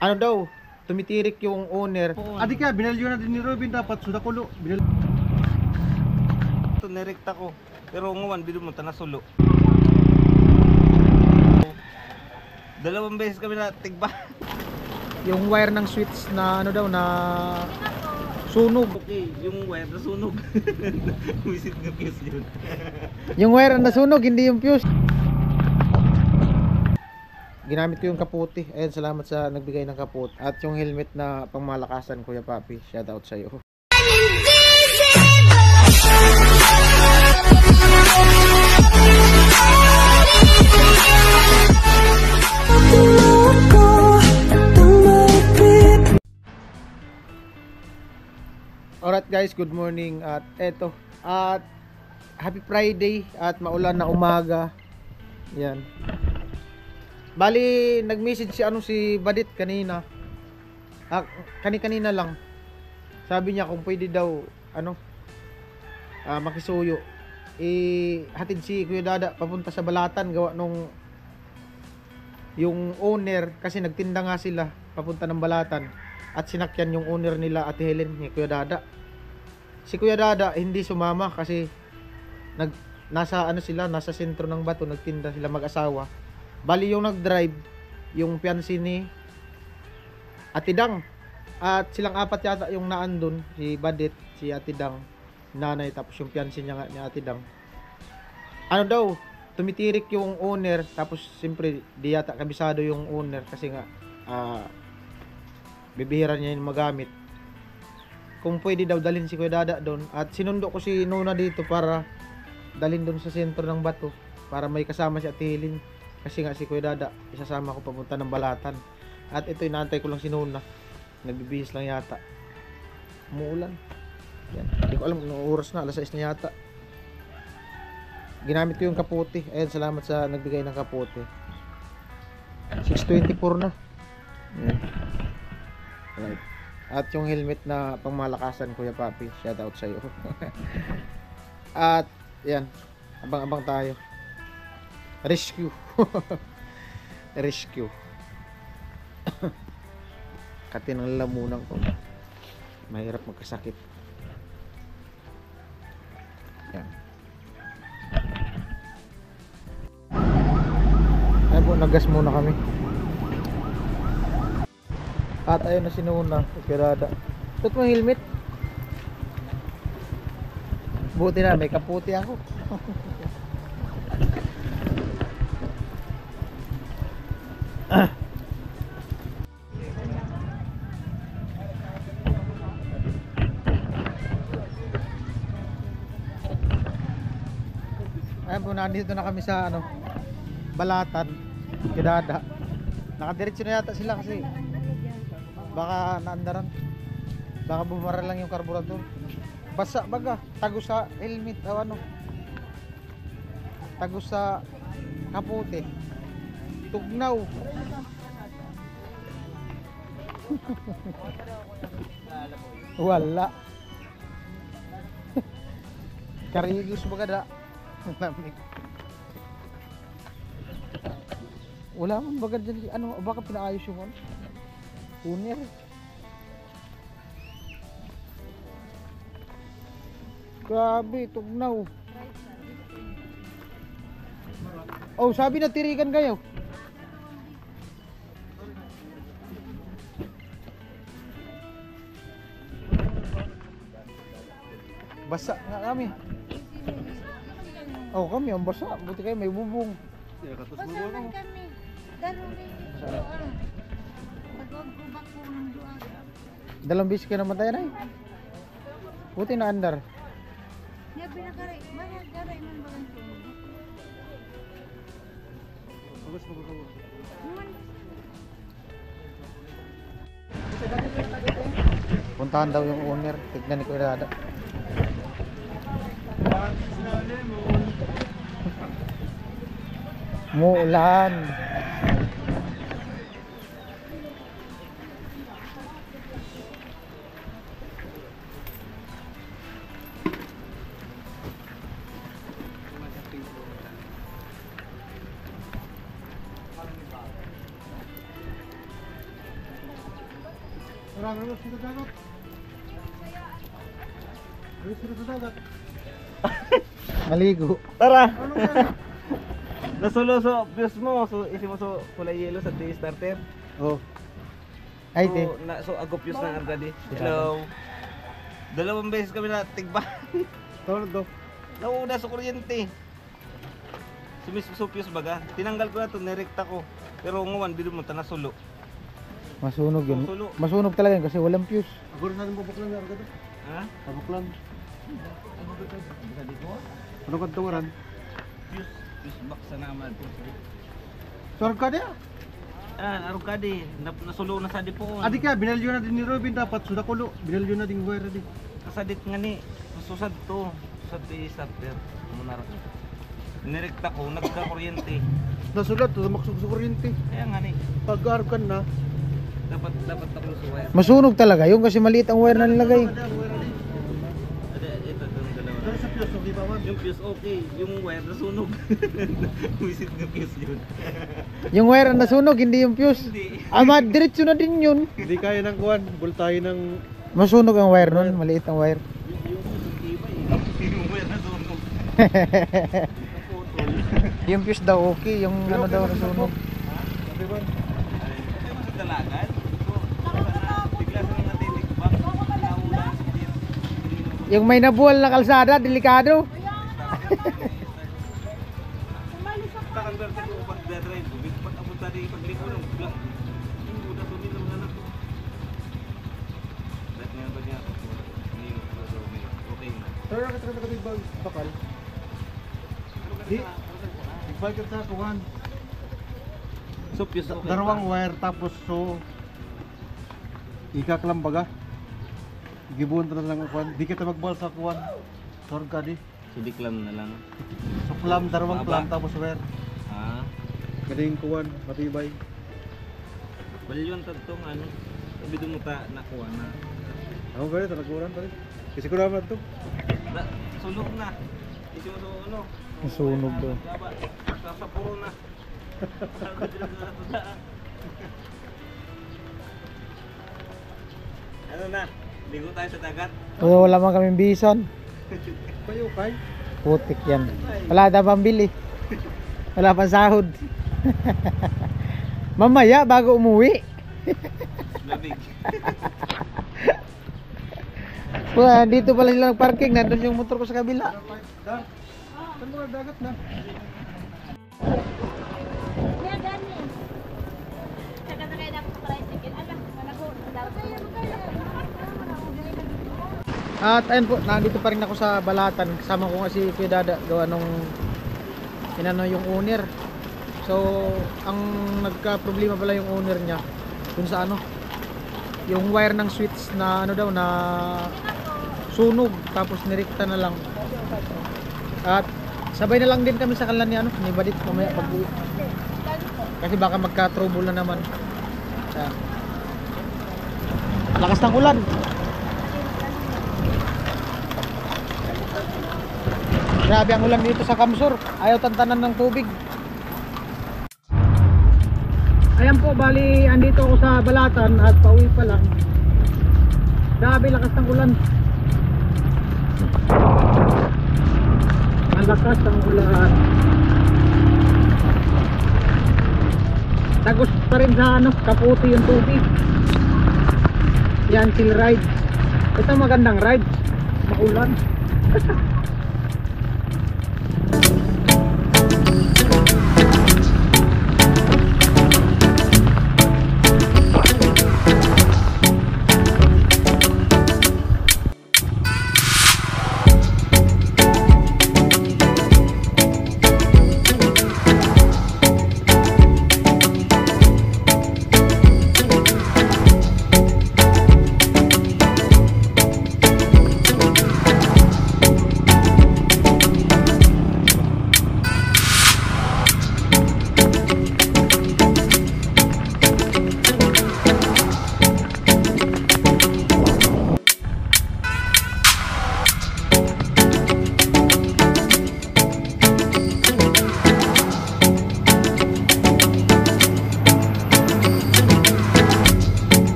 Ano daw, tumitirik yung owner. Adi ka, binalyo na din ni Robin dapat suda kulo. Ito nirekta ko. Pero ngawan, bido mo na sulo. Dalawang beses kami na tigba. Yung wire ng switch na ano daw na sunog. Okay, yung wire na sunog. Wisit ng fuse yun. Yung wire na sunog, hindi yung fuse. Ginamit ko yung kaputi. Ayun, salamat sa nagbigay ng kaput. At yung helmet na pangmalakasan, Kuya Papi. Shout out sa iyo. Alright guys, good morning. At eto, at happy Friday at maulan na umaga. Yan. Bali, nag-message si Badit kanina. Kanina lang. Sabi niya kung pwede daw makisuyo. Hatid si Kuya Dada papunta sa Balatan gawa nung yung owner kasi nagtinda nga sila papunta ng Balatan at sinakyan yung owner nila Ate Helen ni Kuya Dada. Si Kuya Dada hindi sumama kasi nasa sentro ng Bato, nagtinda sila mag-asawa. Bali yung nag-drive yung fiancé ni Ate Dang. At silang apat yata yung naandun, si Badit, si Ate Dang, nanay, tapos yung fiancé niya ni Ate Dang. Ano daw, tumitirik yung owner, tapos siyempre di yata kabisado yung owner kasi nga bibihira niya yung magamit. Kung pwede daw dalhin si Kuya Dada doon, at sinundo ko si Nona dito para dalhin doon sa sentro ng Bato para may kasama si Ate Helen. Kasi nga si Kuya Dada, isasama ko papunta ng Balatan. At ito, inaantay ko lang si Nona. Nagbibihis lang yata. Umuulan. Yan. Hindi ko alam kung oras na, alas 6 na yata. Ginamit ko yung kaputi. Ayun, salamat sa nagbigay ng kaputi. 6:24 na. Yan. Right. At yung helmet na pangmalakasan, Kuya Papi. Shout out sa iyo. At yan, abang-abang tayo. Rescue. Rescue. Kati ng lamunan ko. Mahirap magkasakit. Yan. Ayan po, nagas muna kami. At ayun na sinuna, Pirada. Tut mo helmet. Buti na, may kaputi ako. Ayan po, nandito na kami sa Balatan, Kidada. Nakadiretso na yata sila kasi baka naandaran, baka bumara lang yung karburador. Basa baga, tago sa helmet tago sa kapote, tugnaw. Wala. Karigos baga da. Wala man baga dyan, baka pinaayos yung tuner. Grabe, tugnaw. Oh, sabi na tirikan kayo. Basa nga kami. Oh, kami ang basa. Buti kayo may bubong. Basa man kami. Dalang bis ka naman tayo na eh. Buti na andar. Ya binakaray, managaray man balang tunog. Puntahan daw yung owner. Tignan ni Kuya Dada. Muulan. Marami na sila dagat. Ano sila sa dagat? Maligo. Tara! Ano yan? Nasulo so fuse mo, so isi mo so kulay yellow sa starter. Oh. Ay, te. So ago fuse ng argadi. Hello. Dalawang beses kami na tigba. Tawag do. Nauuna sa kuryente. Fuse baga. Tinanggal ko na to, nirekta ko. Pero ngawan, bilo mo nasulo. Masunog yun. Sulo. Masunog talaga yun kasi walang fuse. Agor sa ating babuklan na argado. Ha? Babuklan. Bisa di ko? Ano ka tungaran? Fuse box sa naman. Sorg ka niya. Arugadi. Nasulo na sa di po. Adi ka, binalyo na din ni Robin dapat sudah kulo. Binalyo na din wire din. Kasadit nga ni. Susad to. Susad to yung starter. Muna rin. Nirekta ko, nagka-kuryente. Nasulat, maksug sa kuryente. Kaya nga ni. Pag-arb ka na. Dapat ako sa wire. Masunog talaga yun kasi maliit ang wire na nilagay. Ito itong dalawa. Dari sa fuse, hindi ba man? Yung fuse okay, yung wire nasunog. Wisit ng fuse yun. Yung wire ang nasunog, hindi yung fuse. Hindi. Diretso na din yun. Hindi kaya ng kuwan. Bultahin ng... Masunog ang wire nun, maliit ang wire. Yung fuse iba eh. Yung wire nasunog. Naputol. Yung fuse daw okay, yung ano daw nasunog. Sabi ba? Ay mo sa dalagan? Bigla sa mga titikbang. Nauna sa kanya. Yung may nabuwal na kalsada, delikado. Takang versa ko pag-drive. Pag abot tadi pag-liko ng biglang. Yung udah sunil ng anak ko. Dahil ngayon ba niya ako? Okay na. Pero nakita ka big bag bakal. Di. Big bag ka sa kuwan. So fuse okay. Darawang wire tapos so ikaklam baga. Gibuon ta lang ang kuwan. Di kita magbal sa kuwan. Sorg ka di. Sidiklam na lang. So clam, darawang Baba. clam tapos wire. Ah. Kading kuwan, matibay. Balyon tagtong ano. Sabi mo ta nakuha na. Ako ba rin, talaguran pa rin. Kasi ko naman ito. Sulok na. Ito mo ano. Nasunog daw. Sa puro na. Ano na? Ligo tayo sa dagat. O, wala man kaming bison. Payo kay. Putik yan. Wala na pambili. Wala pa sahod. Mamaya bago umuwi. Labig. Wala, dito pala sila nagparking. Nandun yung motor ko sa kabila. Dar. Saan mo na dagat na? Kaya gani. Saka na kayo dapat sa tricycle. Ala, malago. At ayun po, nandito pa rin ako sa Balatan. Kasama ko nga si Kuya Dada. Gawa nung inano yung owner. So, ang nagka-problema pala yung owner niya dun sa ano, yung wire ng switch na ano daw na sunog, tapos nirekta na lang. At sabay na lang din kami sa kanila ni ano, ni Badit mamaya pag-uwi. Kasi baka magka-trouble na naman. Ayan. Lakas ng ulan. Grabe ang ulan dito sa Kamsur. Ayaw tantanan ng tubig. Ayan po, bali andito ako sa Balatan at pauwi pa lang. Grabe lakas ng ulan. Ang lakas ng ulan. Tagos pa rin sa ano, kaputi yung tubig. Yan, chill ride. Ito magandang ride. Maulan.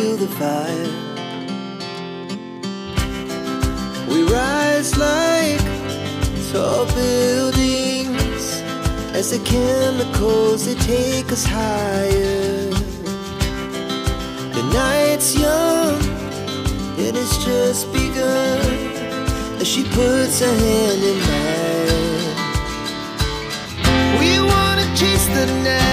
feel the fire. We rise like tall buildings as the chemicals they take us higher. The night's young, it has just begun as she puts her hand in mine. We wanna chase the night.